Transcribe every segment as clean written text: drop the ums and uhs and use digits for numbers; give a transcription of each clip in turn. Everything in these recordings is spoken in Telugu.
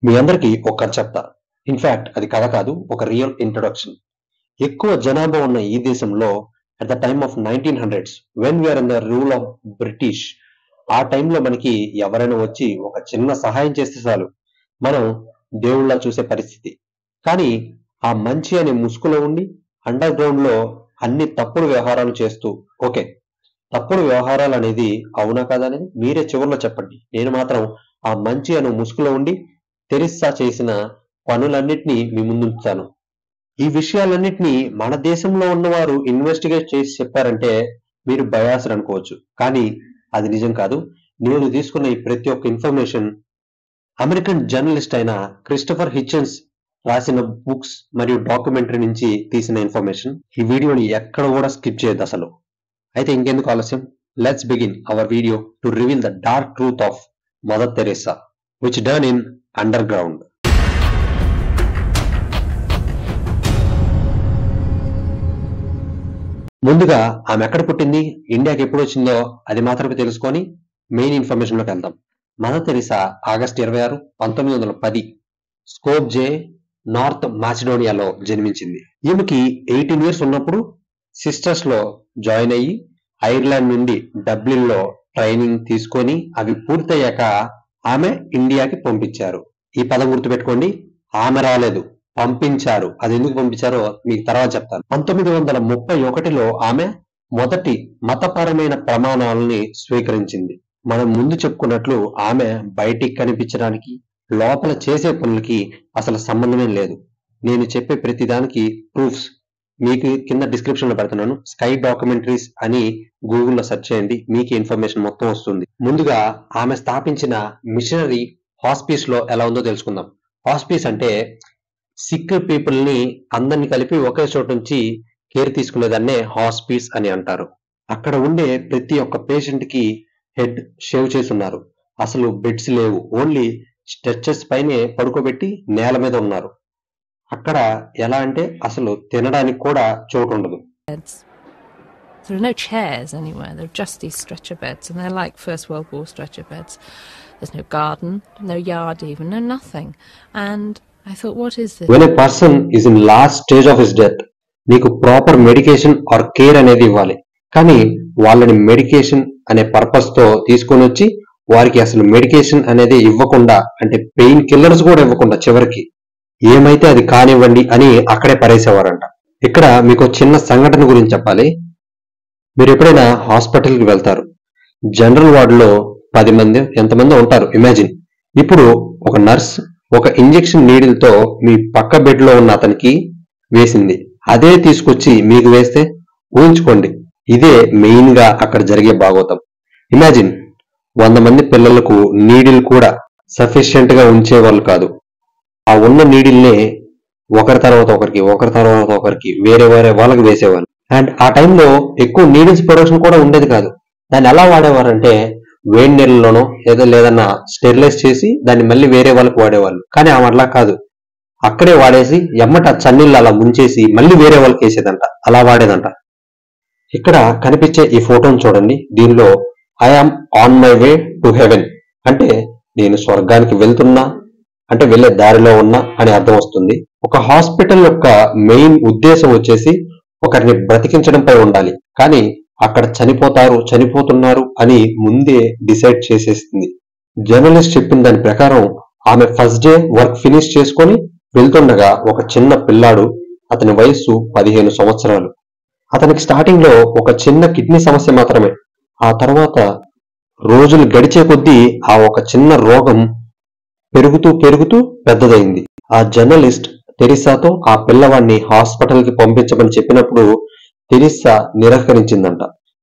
మీ అందరికీ ఒక కథ చెప్తా. ఇన్ఫాక్ట్ అది కథ కాదు, ఒక రియల్ ఇంట్రొడక్షన్. ఎక్కువ జనాభా ఉన్న ఈ దేశంలో at the time of 1900s when we are in the rule of British, ఆ టైంలో మనకి ఎవరైనా వచ్చి ఒక చిన్న సహాయం చేస్తే చాలు మనం దేవుళ్ళ చూసే పరిస్థితి. కానీ ఆ మంచి అనే ముసుగులో ఉండి అండర్ గ్రౌండ్ లో అన్ని తప్పుడు వ్యవహారాలు చేస్తూ, ఓకే తప్పుడు వ్యవహారాలు అనేది అవునా కాదా అనేది మీరే చివరిలో చెప్పండి. నేను మాత్రం ఆ మంచి అనే ముసుగులో ఉండి తెరిస్సా చేసిన పనులన్నిటినీ మీ ముందుంచుతాను. ఈ విషయాలన్నిటినీ మన దేశంలో ఉన్నవారు ఇన్వెస్టిగేట్ చేసి చెప్పారంటే మీరు బయాస్డ్ అనుకోవచ్చు, కానీ అది నిజం కాదు. నేను తీసుకున్న ఈ ప్రతి ఒక్క ఇన్ఫర్మేషన్ అమెరికన్ జర్నలిస్ట్ అయిన క్రిస్టఫర్ హిచెన్స్ రాసిన బుక్స్ మరియు డాక్యుమెంటరీ నుంచి తీసిన ఇన్ఫర్మేషన్. ఈ వీడియోని ఎక్కడ కూడా స్కిప్ చేయొద్దు అసలు. అయితే ఇంకెందుకు ఆలస్యం, let's begin our video to reveal the dark truth of mother Teresa which done in under ground. ముందుగా ఆమె ఎక్కడ పుట్టింది, ఇండియాకి ఎప్పుడు వచ్చిందో అది మాత్రమే తెలుసుకొని మెయిన్ ఇన్ఫర్మేషన్ లోకి వెళ్దాం. Mother Teresa August 26, 1910 Skopje, north మాసిడోనియాలో జన్మించింది. ఈమెకి 18 years ఉన్నప్పుడు సిస్టర్స్ లో జాయిన్ అయ్యి ఐర్లాండ్ నుండి డబ్లిన్ లో ట్రైనింగ్ తీసుకొని అవి పూర్తయ్యాక ఆమె ఇండియాకి పంపించారు. ఈ పదం గుర్తుపెట్టుకోండి, ఆమె రాలేదు, పంపించారు. అది ఎందుకు పంపించారో మీకు తర్వాత చెప్తాను. 1931లో ఆమె మొదటి మతపరమైన ప్రమాణాలని స్వీకరించింది. మనం ముందు చెప్పుకున్నట్లు ఆమె బయటికి కనిపించడానికి లోపల చేసే పనులకి అసలు సంబంధమే లేదు. నేను చెప్పే ప్రతి దానికి ప్రూఫ్స్ మీకు కింద డిస్క్రిప్షన్ లో పెడుతున్నాను. స్కై డాక్యుమెంటరీస్ అని గూగుల్లో సెర్చ్ చేయండి, మీకు ఇన్ఫర్మేషన్ మొత్తం వస్తుంది. ముందుగా ఆమె స్థాపించిన మిషనరీ హాస్పీస్ లో ఎలా ఉందో తెలుసుకుందాం. హాస్పీస్ అంటే సిక్ పీపుల్ ని అందరిని కలిపి ఒకే చోటు నుంచి కేర్ తీసుకునేదాన్నే హాస్పీస్ అని అంటారు. అక్కడ ఉండే ప్రతి ఒక్క పేషెంట్ కి హెడ్ షేవ్ చేసి ఉన్నారు. అసలు బెడ్స్ లేవు, ఓన్లీ స్ట్రెచర్స్ పైనే పడుకోబెట్టి నేల మీద ఉన్నారు. అక్కడ ఎలా అంటే అసలు తినడానికి కూడా చోటు ఉండదు. There are no chairs anywhere. There are just these stretcher beds, and they're like First World War stretcher beds. There's no garden, no yard even, no nothing. And I thought, what is this? When a person is in last stage of his death, నీకు ప్రాపర్ మెడికేషన్ ఆర్ కేర్ అనేది ఇవ్వాలి. కానీ వాళ్ళని మెడికేషన్ అనే పర్పస్ తో తీసుకొని వచ్చి వారికి అసలు మెడికేషన్ అనేది ఇవ్వకుండా, అంటే పెయిన్ కిల్లర్స్ కూడా ఇవ్వకుండా చివరికి ఏమైతే అది కానివ్వండి అని అక్కడే పరేసేవారంట. ఇక్కడ మీకు చిన్న సంఘటన గురించి చెప్పాలి. మీరు ఎప్పుడైనా హాస్పిటల్కి వెళ్తారు, జనరల్ వార్డులో 10 మంది ఎంతమంది ఉంటారు ఇమాజిన్. ఇప్పుడు ఒక నర్స్ ఒక ఇంజెక్షన్ నీడిల్ తో మీ పక్క బెడ్ లో ఉన్న అతనికి వేసింది, అదే తీసుకొచ్చి మీకు వేస్తే ఊహించుకోండి. ఇదే మెయిన్ గా అక్కడ జరిగే భాగవతం. ఇమాజిన్ 100 మంది పిల్లలకు నీడిల్ కూడా సఫిషియెంట్ గా ఉంచేవాళ్ళు కాదు. ఆ ఉన్న నీడిల్నే ఒకరి తర్వాత ఒకరికి వేరే వాళ్ళకి వేసేవాళ్ళు. అండ్ ఆ టైంలో ఎక్కువ నీడిల్స్ ప్రొడక్షన్ కూడా ఉండేది కాదు. దాన్ని ఎలా వాడేవారంటే వేడి నీళ్ళలోనో లేదన్నా స్టెరిలైజ్ చేసి దాన్ని మళ్ళీ వేరే వాళ్ళకి వాడేవాళ్ళు. కానీ ఆమె అట్లా కాదు, అక్కడే వాడేసి ఎమ్మట చన్నీళ్ళు అలా ముంచేసి మళ్ళీ వేరే వాళ్ళకి వేసేదంట, అలా వాడేదంట. ఇక్కడ కనిపించే ఈ ఫోటోను చూడండి. దీనిలో I am on my way to heaven అంటే నేను స్వర్గానికి వెళ్తున్నా అంటే వెళ్లే దారిలో ఉన్నా అని అర్థం వస్తుంది. ఒక హాస్పిటల్ యొక్క మెయిన్ ఉద్దేశం వచ్చేసి ఒకరిని బ్రతికించడంపై ఉండాలి, కానీ అక్కడ చనిపోతున్నారు అని ముందే డిసైడ్ చేసేస్తుంది. జర్నలిస్ట్ చెప్పిన దాని ప్రకారం ఆమె ఫస్ట్ డే వర్క్ ఫినిష్ చేసుకొని వెళ్తుండగా ఒక చిన్న పిల్లాడు, అతని వయస్సు 15 సంవత్సరాలు. అతనికి స్టార్టింగ్ లో ఒక చిన్న కిడ్నీ సమస్య మాత్రమే. ఆ తర్వాత రోజులు గడిచే కొద్దీ ఆ ఒక చిన్న రోగం పెరుగుతూ పెద్దదైంది. ఆ జర్నలిస్ట్ తెరిసాతో ఆ పిల్లవాడిని హాస్పిటల్ కి పంపించమని చెప్పినప్పుడు తెరిసా నిరాకరించిందంట.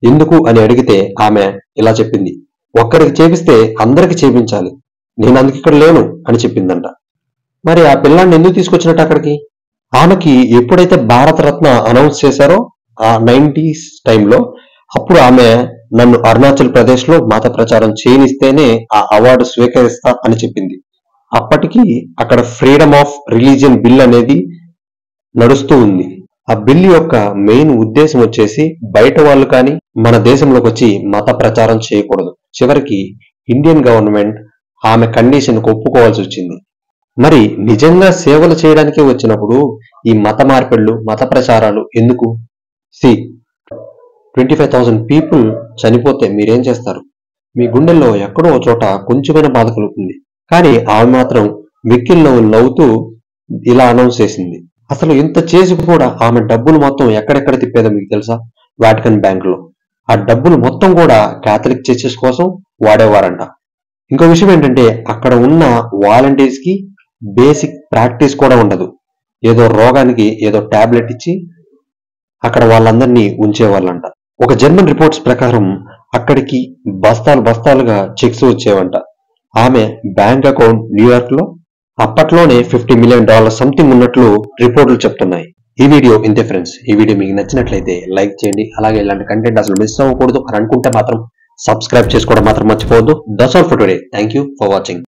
ఎందుకు అని అడిగితే ఆమె ఇలా చెప్పింది, ఒక్కరికి చేపిస్తే అందరికి చేపించాలి, నేను అందుకు ఇక్కడ లేను అని చెప్పిందంట. మరి ఆ పిల్లాన్ని ఎందుకు తీసుకొచ్చినట్టు అక్కడికి? ఆమెకి ఎప్పుడైతే భారతరత్న అనౌన్స్ చేశారో ఆ 90s టైంలో, అప్పుడు ఆమె నన్ను అరుణాచల్ ప్రదేశ్ లో మత ప్రచారం చేయనిస్తేనే ఆ అవార్డు స్వీకరిస్తా అని చెప్పింది. అప్పటికి అక్కడ ఫ్రీడమ్ ఆఫ్ రిలీజియన్ బిల్ అనేది నడుస్తూ ఉంది. ఆ బిల్ యొక్క మెయిన్ ఉద్దేశం వచ్చేసి బయట వాళ్ళు కానీ మన దేశంలోకి వచ్చి మత ప్రచారం చేయకూడదు. చివరికి ఇండియన్ గవర్నమెంట్ ఆమె కండిషన్ కు ఒప్పుకోవాల్సి వచ్చింది. మరి నిజంగా సేవలు చేయడానికే వచ్చినప్పుడు ఈ మత మార్పిళ్ళు, మత ప్రచారాలు ఎందుకు? 25,000 పీపుల్ చనిపోతే మీరేం చేస్తారు? మీ గుండెల్లో ఎక్కడో ఒక చోట కొంచెమైనా బాధ కలుగుతుంది. కానీ ఆమె మాత్రం వెక్కిళ్ళు నవ్వుతూ ఇలా అనౌన్స్ చేసింది. అసలు ఇంత చేసి కూడా ఆమె డబ్బులు మొత్తం ఎక్కడెక్కడ తిప్పేదో మీకు తెలుసా? వాటికన్ బ్యాంక్ లో. ఆ డబ్బులు మొత్తం కూడా క్యాథలిక్ చర్చెస్ కోసం వాడేవారంట. ఇంకో విషయం ఏంటంటే అక్కడ ఉన్న వాలంటీర్స్ కి బేసిక్ ప్రాక్టీస్ కూడా ఉండదు. ఏదో రోగానికి ఏదో టాబ్లెట్ ఇచ్చి అక్కడ వాళ్ళందరినీ ఉంచేవాళ్ళంట. ఒక జర్మన్ రిపోర్ట్స్ ప్రకారం అక్కడికి బస్తాలుగా చెక్స్ వచ్చేవంట. ఆమె బ్యాంక్ అకౌంట్ న్యూయార్క్ లో అప్పట్లోనే $50 million సంథింగ్ ఉన్నట్లు రిపోర్టులు చెప్తున్నాయి. ఈ వీడియో ఇంతే ఫ్రెండ్స్. ఈ వీడియో మీకు నచ్చినట్లయితే లైక్ చేయండి. అలాగే ఇలాంటి కంటెంట్ అసలు మిస్ అవ్వకూడదు అని అనుకుంటే మాత్రం సబ్స్క్రైబ్ చేసుకోవడం మాత్రం మర్చిపోవద్దు. That's all for today. Thank you for watching.